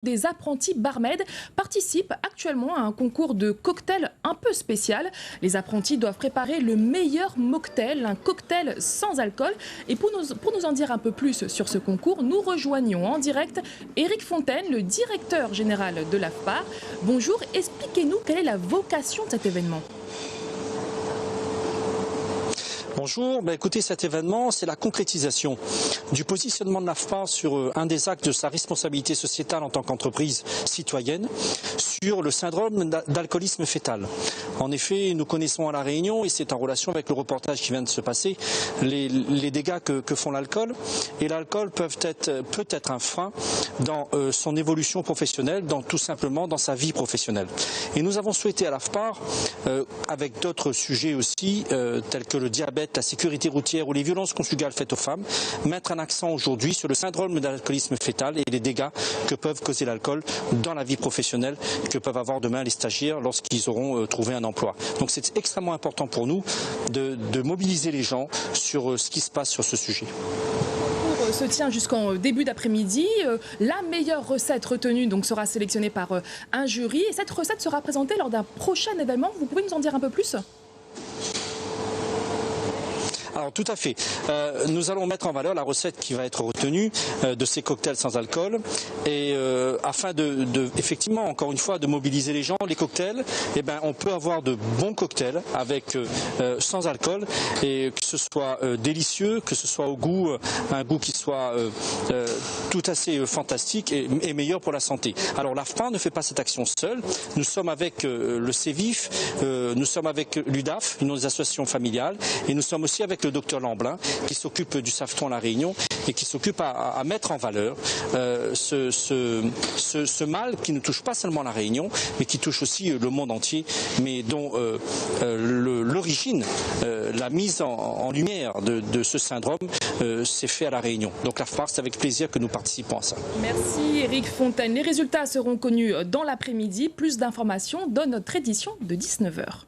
Des apprentis barmaids participent actuellement à un concours de cocktails un peu spécial. Les apprentis doivent préparer le meilleur mocktail, un cocktail sans alcool. Et pour nous en dire un peu plus sur ce concours, nous rejoignons en direct Éric Fontaine, le directeur général de l'AFPAR. Bonjour, expliquez-nous quelle est la vocation de cet événement. Bonjour, écoutez, cet événement, c'est la concrétisation du positionnement de l'AFPAR sur un des actes de sa responsabilité sociétale en tant qu'entreprise citoyenne, sur le syndrome d'alcoolisme fœtal. En effet, nous connaissons à La Réunion, et c'est en relation avec le reportage qui vient de se passer, les dégâts que font l'alcool. Et l'alcool peut être un frein dans son évolution professionnelle, tout simplement dans sa vie professionnelle. Et nous avons souhaité à l'AFPAR, avec d'autres sujets aussi, tels que le diabète, la sécurité routière ou les violences conjugales faites aux femmes, mettre un accent aujourd'hui sur le syndrome d'alcoolisme fœtal et les dégâts que peuvent causer l'alcool dans la vie professionnelle que peuvent avoir demain les stagiaires lorsqu'ils auront trouvé un emploi. Donc c'est extrêmement important pour nous de mobiliser les gens sur ce qui se passe sur ce sujet. Se tient jusqu'en début d'après-midi. La meilleure recette retenue sera sélectionnée par un jury et cette recette sera présentée lors d'un prochain événement. Vous pouvez nous en dire un peu plus ? Alors tout à fait. Nous allons mettre en valeur la recette qui va être retenue de ces cocktails sans alcool et afin effectivement, encore une fois, de mobiliser les gens. Les cocktails, on peut avoir de bons cocktails avec sans alcool et que ce soit délicieux, que ce soit au goût, un goût qui soit tout assez fantastique et meilleur pour la santé. Alors l'AFPAR ne fait pas cette action seule. Nous sommes avec le CEVIF, nous sommes avec l'UDAF, une des associations familiales, et nous sommes aussi avec le docteur Lamblin qui s'occupe du Safton à La Réunion et qui s'occupe à mettre en valeur ce mal qui ne touche pas seulement La Réunion mais qui touche aussi le monde entier, mais dont l'origine, la mise en lumière de ce syndrome s'est fait à La Réunion. Donc l'AFPAR, c'est avec plaisir que nous participons à ça. Merci Éric Fontaine. Les résultats seront connus dans l'après-midi. Plus d'informations dans notre édition de 19h.